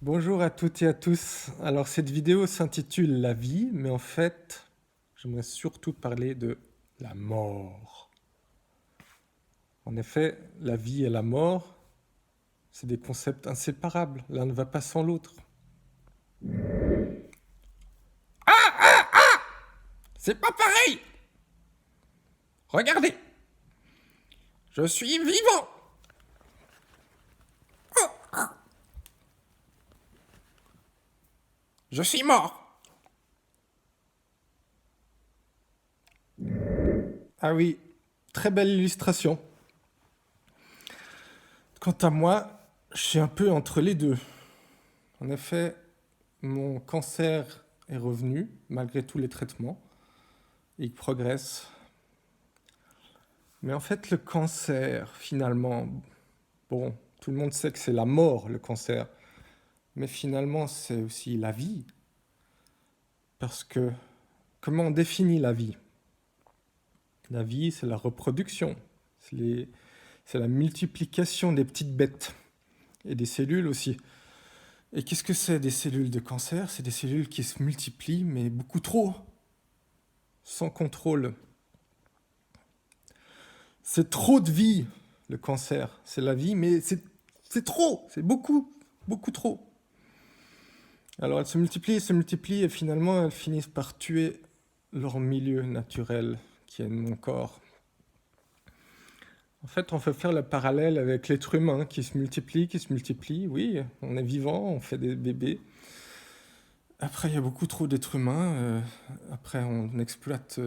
Bonjour à toutes et à tous. Alors cette vidéo s'intitule La vie, mais en fait, j'aimerais surtout parler de la mort. En effet, la vie et la mort, c'est des concepts inséparables. L'un ne va pas sans l'autre. C'est pas pareil. Regardez. Je suis vivant. Je suis mort. Ah oui, très belle illustration. Quant à moi, je suis un peu entre les deux. En effet, mon cancer est revenu, malgré tous les traitements. Il progresse. Mais en fait, le cancer, finalement, bon, tout le monde sait que c'est la mort, le cancer. Mais finalement, c'est aussi la vie. Parce que, comment on définit la vie? La vie, c'est la reproduction. C'est la multiplication des petites bêtes. Et des cellules aussi. Et qu'est-ce que c'est des cellules de cancer? C'est des cellules qui se multiplient, mais beaucoup trop. Sans contrôle. C'est trop de vie, le cancer. C'est la vie, mais c'est trop. C'est beaucoup, beaucoup trop. Alors elles se multiplient, et finalement elles finissent par tuer leur milieu naturel, qui est mon corps. En fait, on peut faire le parallèle avec l'être humain qui se multiplie. Oui, on est vivant, on fait des bébés. Après, il y a beaucoup trop d'êtres humains. Après, on exploite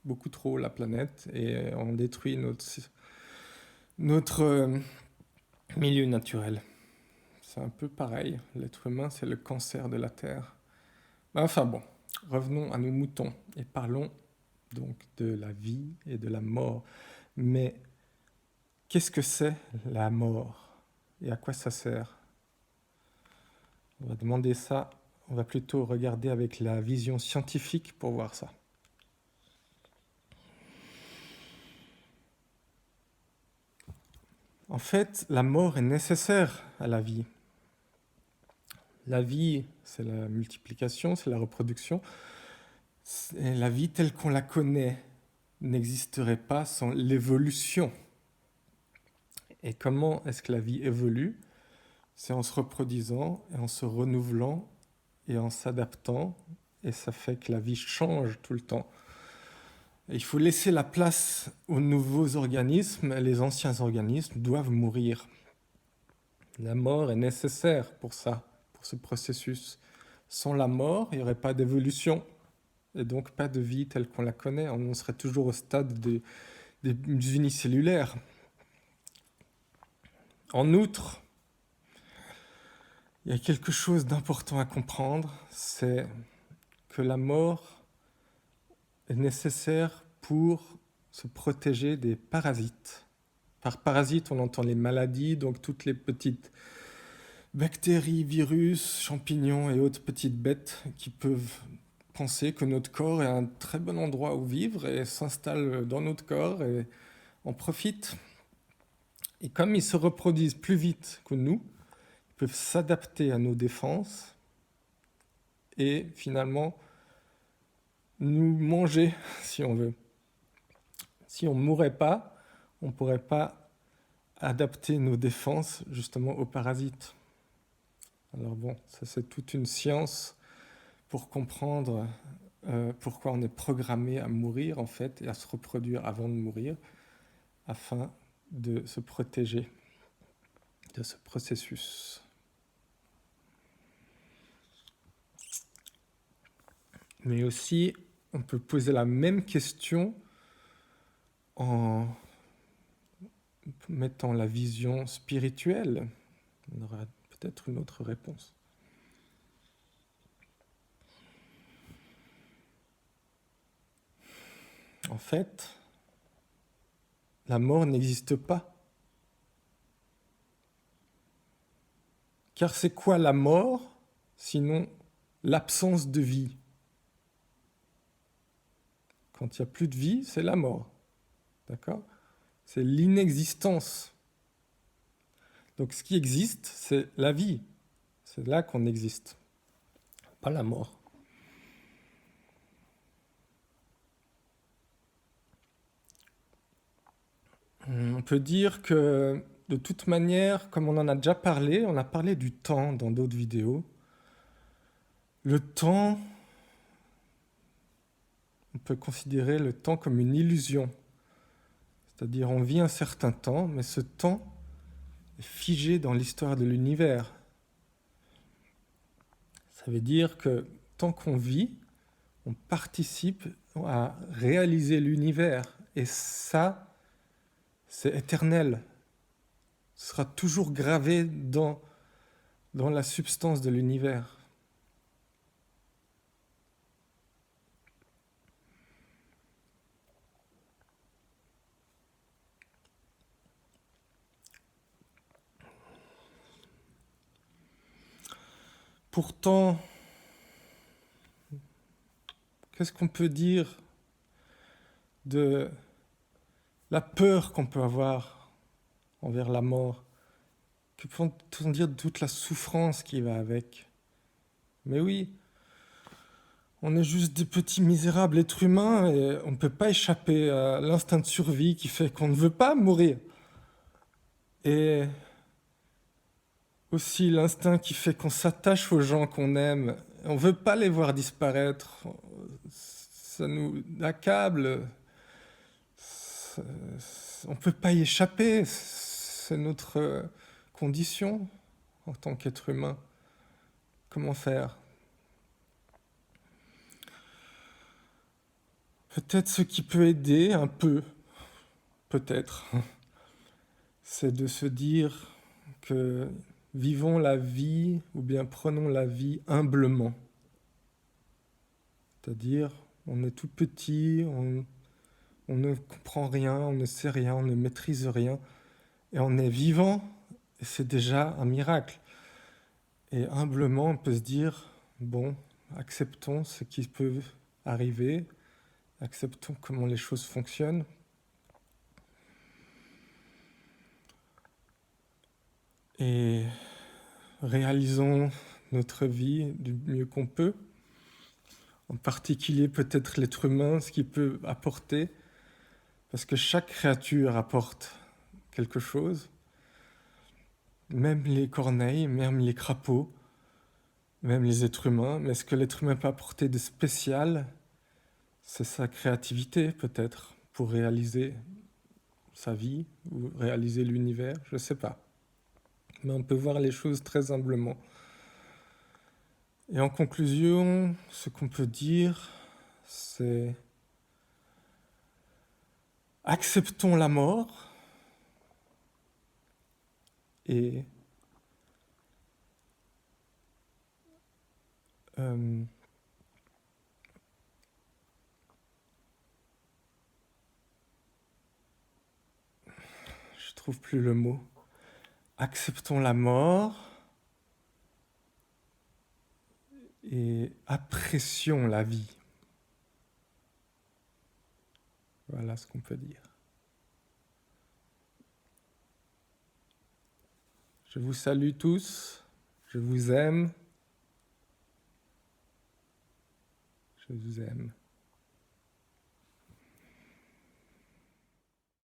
beaucoup trop la planète et on détruit notre milieu naturel. C'est un peu pareil. L'être humain, c'est le cancer de la Terre. Enfin bon, revenons à nos moutons et parlons donc de la vie et de la mort. Mais qu'est-ce que c'est la mort et à quoi ça sert? On va demander ça, on va plutôt regarder avec la vision scientifique pour voir ça. En fait, la mort est nécessaire à la vie. La vie, c'est la multiplication, c'est la reproduction. La vie telle qu'on la connaît n'existerait pas sans l'évolution. Et comment est-ce que la vie évolue? C'est en se reproduisant et en se renouvelant et en s'adaptant. Et ça fait que la vie change tout le temps. Et il faut laisser la place aux nouveaux organismes. Et les anciens organismes doivent mourir. La mort est nécessaire pour ça, pour ce processus. Sans la mort, il n'y aurait pas d'évolution. Et donc pas de vie telle qu'on la connaît. On serait toujours au stade des unicellulaires. En outre, il y a quelque chose d'important à comprendre, c'est que la mort est nécessaire pour se protéger des parasites. Par parasites, on entend les maladies, donc toutes les petites bactéries, virus, champignons et autres petites bêtes qui peuvent penser que notre corps est un très bon endroit où vivre et s'installent dans notre corps et en profitent. Et comme ils se reproduisent plus vite que nous, ils peuvent s'adapter à nos défenses et finalement nous manger si on veut. Si on ne mourrait pas, on ne pourrait pas adapter nos défenses justement aux parasites. Alors bon, ça c'est toute une science pour comprendre pourquoi on est programmé à mourir en fait et à se reproduire avant de mourir afin de se protéger de ce processus. Mais aussi, on peut poser la même question en mettant la vision spirituelle. On aura peut-être une autre réponse. En fait, la mort n'existe pas. Car c'est quoi la mort, sinon l'absence de vie. Quand il n'y a plus de vie, c'est la mort. D'accord ? C'est l'inexistence. Donc ce qui existe, c'est la vie. C'est là qu'on existe, pas la mort. On peut dire que, de toute manière, comme on en a déjà parlé, on a parlé du temps dans d'autres vidéos. Le temps, on peut considérer le temps comme une illusion. C'est-à-dire, on vit un certain temps, mais ce temps est figé dans l'histoire de l'univers. Ça veut dire que tant qu'on vit, on participe à réaliser l'univers. Et ça, c'est éternel. Ce sera toujours gravé dans la substance de l'univers. Pourtant, qu'est-ce qu'on peut dire de la peur qu'on peut avoir envers la mort? Que peut-on dire de toute la souffrance qui va avec? Mais oui, on est juste des petits misérables êtres humains et on ne peut pas échapper à l'instinct de survie qui fait qu'on ne veut pas mourir. Et aussi l'instinct qui fait qu'on s'attache aux gens qu'on aime. On ne veut pas les voir disparaître. Ça nous accable. On ne peut pas y échapper. C'est notre condition en tant qu'être humain. Comment faire? Peut-être ce qui peut aider un peu, peut-être, c'est de se dire que vivons la vie ou bien prenons la vie humblement. C'est-à-dire, on est tout petit, on ne comprend rien, on ne sait rien, on ne maîtrise rien, et on est vivant, et c'est déjà un miracle. Et humblement, on peut se dire, bon, acceptons ce qui peut arriver, acceptons comment les choses fonctionnent. Et réalisons notre vie du mieux qu'on peut, en particulier peut-être l'être humain, ce qu'il peut apporter, parce que chaque créature apporte quelque chose, même les corneilles, même les crapauds, même les êtres humains. Mais ce que l'être humain peut apporter de spécial, c'est sa créativité peut-être, pour réaliser sa vie ou réaliser l'univers, je ne sais pas. Mais on peut voir les choses très humblement. Et en conclusion, ce qu'on peut dire, c'est acceptons la mort et je trouve plus le mot. Acceptons la mort et apprécions la vie. Voilà ce qu'on peut dire. Je vous salue tous, je vous aime, je vous aime.